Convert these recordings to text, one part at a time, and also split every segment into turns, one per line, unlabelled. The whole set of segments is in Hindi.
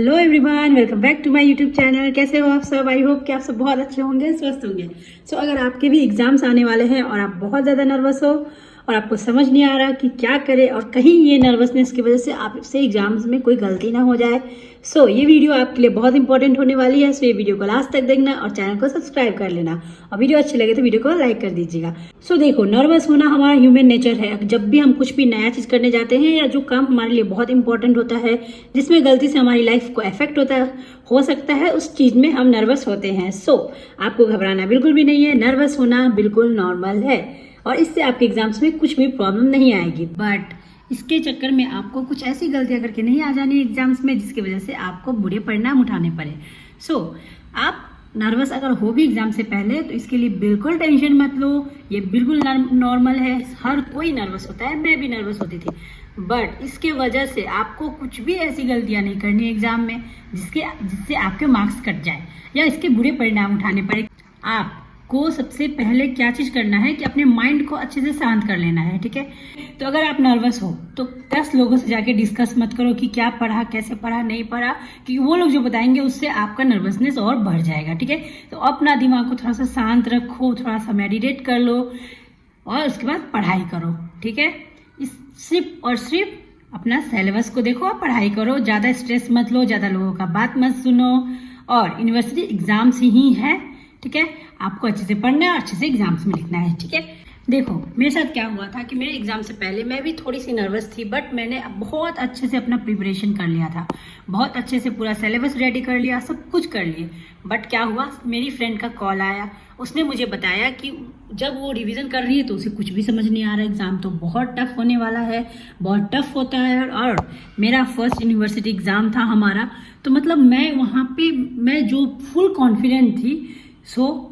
Hello everyone, welcome back to my YouTube channel. कैसे हो आप सब? आई होप कि आप सब बहुत अच्छे होंगे, स्वस्थ होंगे। अगर आपके भी एग्जाम्स आने वाले हैं और आप बहुत ज़्यादा नर्वस हो और आपको समझ नहीं आ रहा कि क्या करें और कहीं ये नर्वसनेस की वजह से आपसे एग्जाम्स में कोई गलती ना हो जाए, ये वीडियो आपके लिए बहुत इंपॉर्टेंट होने वाली है। ये वीडियो को लास्ट तक देखना और चैनल को सब्सक्राइब कर लेना और वीडियो अच्छी लगे तो वीडियो को लाइक कर दीजिएगा। देखो, नर्वस होना हमारा ह्यूमन नेचर है। जब भी हम कुछ भी नया चीज़ करने जाते हैं या जो काम हमारे लिए बहुत इंपॉर्टेंट होता है, जिसमें गलती से हमारी लाइफ को इफेक्ट हो सकता है, उस चीज़ में हम नर्वस होते हैं। आपको घबराना बिल्कुल भी नहीं है। नर्वस होना बिल्कुल नॉर्मल है और इससे आपके एग्जाम्स में कुछ भी प्रॉब्लम नहीं आएगी। बट इसके चक्कर में आपको कुछ ऐसी गलतियां करके नहीं आ जानी एग्जाम्स में जिसकी वजह से आपको बुरे परिणाम उठाने पड़े। आप नर्वस अगर हो भी एग्जाम से पहले तो इसके लिए बिल्कुल टेंशन मत लो। ये बिल्कुल नॉर्मल है, हर कोई नर्वस होता है, मैं भी नर्वस होती थी। बट इसके वजह से आपको कुछ भी ऐसी गलतियां नहीं करनी एग्जाम में जिससे आपके मार्क्स कट जाए या इसके बुरे परिणाम उठाने पड़े। आपको सबसे पहले क्या चीज करना है कि अपने माइंड को अच्छे से शांत कर लेना है, ठीक है। तो अगर आप नर्वस हो तो 10 लोगों से जाके डिस्कस मत करो कि क्या पढ़ा, कैसे पढ़ा, नहीं पढ़ा, क्योंकि वो लोग जो बताएंगे उससे आपका नर्वसनेस और बढ़ जाएगा, ठीक है। तो अपना दिमाग को थोड़ा सा शांत रखो, थोड़ा सा मेडिटेट कर लो और उसके बाद पढ़ाई करो, ठीक है। सिर्फ अपना सिलेबस को देखो और पढ़ाई करो। ज्यादा स्ट्रेस मत लो, ज्यादा लोगों का बात मत सुनो। और यूनिवर्सिटी एग्जाम्स ही है, ठीक है। आपको अच्छे से पढ़ना है और अच्छे से एग्जाम्स में लिखना है, ठीक है। देखो, मेरे साथ क्या हुआ था कि मेरे एग्जाम से पहले मैं भी थोड़ी सी नर्वस थी, बट मैंने बहुत अच्छे से अपना प्रिपरेशन कर लिया था। बहुत अच्छे से पूरा सिलेबस रेडी कर लिया, सब कुछ कर लिए। बट क्या हुआ, मेरी फ्रेंड का कॉल आया। उसने मुझे बताया कि जब वो रिवीजन कर रही है तो उसे कुछ भी समझ नहीं आ रहा, एग्जाम तो बहुत टफ होने वाला है, बहुत टफ होता है। और मेरा फर्स्ट यूनिवर्सिटी एग्जाम था हमारा, तो मतलब मैं वहाँ पे मैं जो फुल कॉन्फिडेंट थी,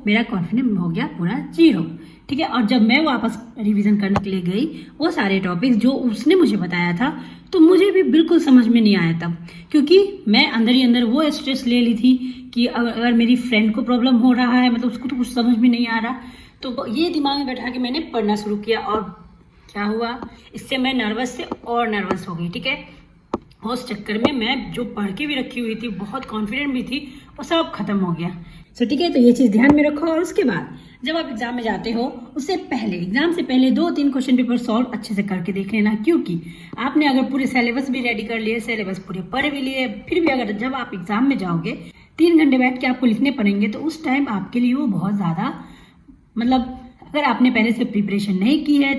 मेरा कॉन्फिडेंस हो गया पूरा 0, ठीक है। और जब मैं वापस रिवीजन करने के लिए गई, वो सारे टॉपिक्स जो उसने मुझे बताया था तो मुझे भी बिल्कुल समझ में नहीं आया तब, क्योंकि मैं अंदर ही अंदर वो स्ट्रेस ले ली थी कि अगर मेरी फ्रेंड को प्रॉब्लम हो रहा है, मतलब उसको तो कुछ समझ में नहीं आ रहा। तो ये दिमाग में बैठा के मैंने पढ़ना शुरू किया और क्या हुआ, इससे मैं नर्वस से और नर्वस हो गई, ठीक है। उस चक्कर में मैं जो पढ़ के भी रखी हुई थी, बहुत कॉन्फिडेंट भी थी, वो सब खत्म हो गया। ठीक है, तो ये चीज ध्यान में रखो। और उसके बाद जब आप एग्जाम में जाते हो, उससे पहले एग्जाम से पहले 2-3 क्वेश्चन पेपर सॉल्व अच्छे से करके देख लेना, क्योंकि आपने अगर पूरे सिलेबस भी रेडी कर लिए, सिलेबस पूरे पढ़ भी लिए, फिर भी अगर जब आप एग्जाम में जाओगे 3 घंटे बैठ के आपको लिखने पड़ेंगे, तो उस टाइम आपके लिए वो बहुत ज्यादा, मतलब अगर आपने पहले से प्रिपरेशन नहीं की है,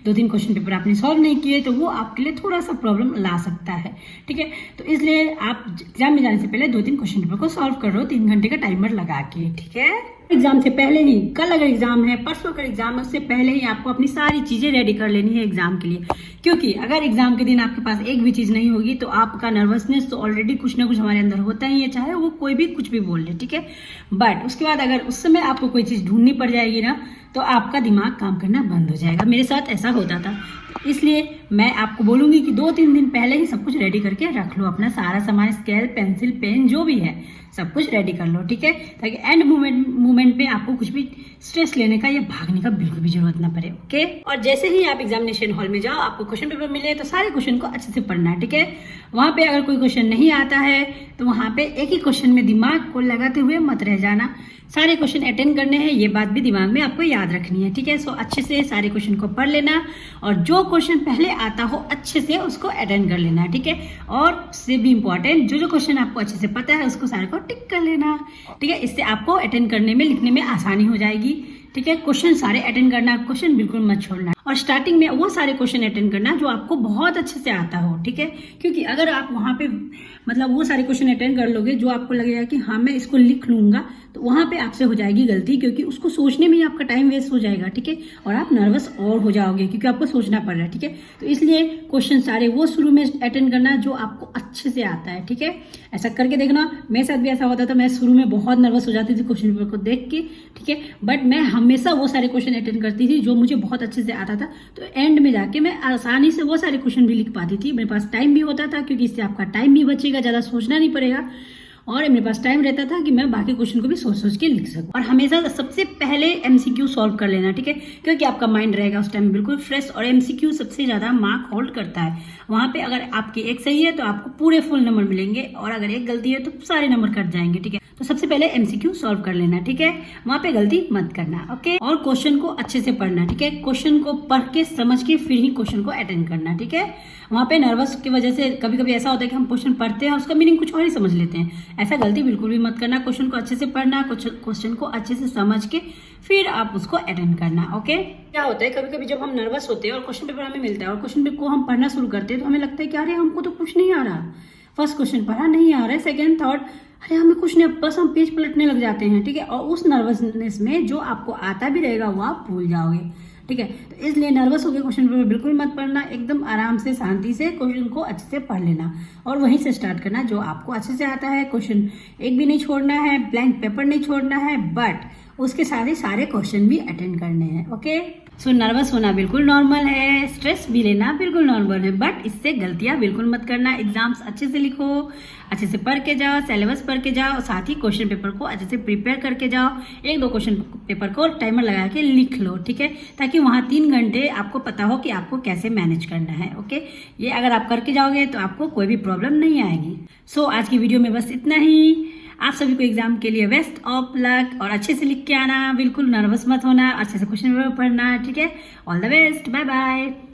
2-3 क्वेश्चन पेपर आपने सॉल्व नहीं किए, तो वो आपके लिए थोड़ा सा प्रॉब्लम ला सकता है, ठीक है। तो इसलिए आप एग्जाम में जाने से पहले 2-3 क्वेश्चन पेपर को सॉल्व करो 3 घंटे का टाइमर लगा के, ठीक है। एग्जाम से पहले ही, कल अगर एग्जाम है, परसों अगर एग्जाम है, उससे पहले ही आपको अपनी सारी चीजें रेडी कर लेनी है एग्जाम के लिए, क्योंकि अगर एग्जाम के दिन आपके पास एक भी चीज नहीं होगी तो आपका नर्वसनेस तो ऑलरेडी कुछ ना कुछ हमारे अंदर होता ही है, चाहे वो कोई भी कुछ भी बोल ले, ठीक है। बट उसके बाद अगर उस समय आपको कोई चीज ढूंढनी पड़ जाएगी ना, तो आपका दिमाग काम करना बंद हो जाएगा। मेरे साथ ऐसा होता था, इसलिए मैं आपको बोलूंगी कि 2-3 दिन पहले ही सब कुछ रेडी करके रख लो। अपना सारा सामान, स्केल, पेंसिल, पेन, जो भी है सब कुछ रेडी कर लो, ठीक है, ताकि एंड मोमेंट पे आपको कुछ भी स्ट्रेस लेने का या भागने का बिल्कुल भी जरूरत ना पड़े, ओके। और जैसे ही आप एग्जामिनेशन हॉल में जाओ, आपको क्वेश्चन पेपर मिले तो सारे क्वेश्चन को अच्छे से पढ़ना है, ठीक है। वहां पे अगर कोई क्वेश्चन नहीं आता है तो वहां पे एक ही क्वेश्चन में दिमाग को लगाते हुए मत रह जाना, सारे क्वेश्चन अटेंड करने हैं, ये बात भी दिमाग में आपको याद रखनी है, ठीक है। अच्छे से सारे क्वेश्चन को पढ़ लेना और जो क्वेश्चन पहले आता हो अच्छे से उसको अटेंड कर लेना, ठीक है। और उससे भी इम्पोर्टेंट, जो क्वेश्चन आपको अच्छे से पता है उसको सारे को टिक कर लेना, ठीक है। इससे आपको अटेंड करने में, लिखने में आसानी हो जाएगी, ठीक है। क्वेश्चन सारे अटेंड करना, क्वेश्चन बिल्कुल मत छोड़ना। और स्टार्टिंग में वो सारे क्वेश्चन अटेंड करना जो आपको बहुत अच्छे से आता हो, ठीक है। क्योंकि अगर आप वहां पे मतलब वो सारे क्वेश्चन अटेंड कर लोगे जो आपको लगेगा कि हाँ मैं इसको लिख लूंगा, तो वहां पे आपसे हो जाएगी गलती, क्योंकि उसको सोचने में ही आपका टाइम वेस्ट हो जाएगा, ठीक है। और आप नर्वस और हो जाओगे क्योंकि आपको सोचना पड़ रहा है, ठीक है। तो इसलिए क्वेश्चन सारे वो शुरू में अटेंड करना जो आपको अच्छे से आता है, ठीक है। ऐसा करके देखना। मेरे साथ भी ऐसा होता था, मैं शुरू में बहुत नर्वस हो जाती थी क्वेश्चन पेपर को देख के, ठीक है। बट मैं हमेशा वो सारे क्वेश्चन अटेंड करती थी जो मुझे बहुत अच्छे से आता था, तो एंड में जाके मैं आसानी से वो सारे क्वेश्चन भी लिख पाती थी। मेरे पास टाइम भी होता था, क्योंकि इससे आपका टाइम भी बचेगा, ज्यादा सोचना नहीं पड़ेगा। और मेरे पास टाइम रहता था कि मैं बाकी क्वेश्चन को भी सोच सोच के लिख सकूं। और हमेशा सबसे पहले एमसीक्यू सॉल्व कर लेना, ठीक है, क्योंकि आपका माइंड रहेगा उस टाइम बिल्कुल फ्रेश। और एमसीक्यू सबसे ज्यादा मार्क होल्ड करता है। वहां पे अगर आपकी एक सही है तो आपको पूरे फुल नंबर मिलेंगे, और अगर एक गलती है तो सारे नंबर कट जाएंगे, ठीक है। तो सबसे पहले एमसीक्यू सॉल्व कर लेना, ठीक है, वहां पे गलती मत करना, ओके। और क्वेश्चन को अच्छे से पढ़ना, ठीक है, क्वेश्चन को पढ़ के समझ के फिर ही क्वेश्चन को अटेंड करना, ठीक है। वहां पे नर्वस की वजह से कभी कभी ऐसा होता है कि हम क्वेश्चन पढ़ते हैं उसका मीनिंग कुछ और ही समझ लेते हैं। ऐसा गलती बिल्कुल भी मत करना। क्वेश्चन को अच्छे से पढ़ना, क्वेश्चन को अच्छे से समझ के फिर आप उसको अटेंड करना, ओके। क्या होता है कभी कभी जब हम नर्वस होते हैं और क्वेश्चन पेपर हमें मिलता है और क्वेश्चन पेपर को हम पढ़ना शुरू करते हैं तो हमें लगता है कि अरे हमको तो कुछ नहीं आ रहा, फर्स्ट क्वेश्चन पढ़ा नहीं आ रहा है, सेकंड थर्ड अरे हमें कुछ नहीं, बस हम पेज पलटने लग जाते हैं, ठीक है। और उस नर्वसनेस में जो आपको आता भी रहेगा वो आप भूल जाओगे, ठीक है। तो इसलिए नर्वस होकर क्वेश्चन पेपर बिल्कुल मत पढ़ना, एकदम आराम से शांति से क्वेश्चन को अच्छे से पढ़ लेना और वहीं से स्टार्ट करना जो आपको अच्छे से आता है। क्वेश्चन एक भी नहीं छोड़ना है, ब्लैंक पेपर नहीं छोड़ना है, बट उसके साथ ही सारे क्वेश्चन भी अटेंड करने हैं, ओके। सो नर्वस होना बिल्कुल नॉर्मल है, स्ट्रेस भी लेना बिल्कुल नॉर्मल है, बट इससे गलतियां बिल्कुल मत करना। एग्जाम्स अच्छे से लिखो, अच्छे से पढ़ के जाओ, सिलेबस पढ़ के जाओ, साथ ही क्वेश्चन पेपर को अच्छे से प्रिपेयर करके जाओ। एक दो क्वेश्चन पेपर को टाइमर लगा के लिख लो, ठीक है, ताकि वहां 3 घंटे आपको पता हो कि आपको कैसे मैनेज करना है, ओके। ये अगर आप करके जाओगे तो आपको कोई भी प्रॉब्लम नहीं आएगी। सो आज की वीडियो में बस इतना ही। आप सभी को एग्जाम के लिए बेस्ट ऑफ लक और अच्छे से लिख के आना, बिल्कुल नर्वस मत होना, अच्छे से क्वेश्चन पेपर पढ़ना, ठीक है। All the best, bye bye.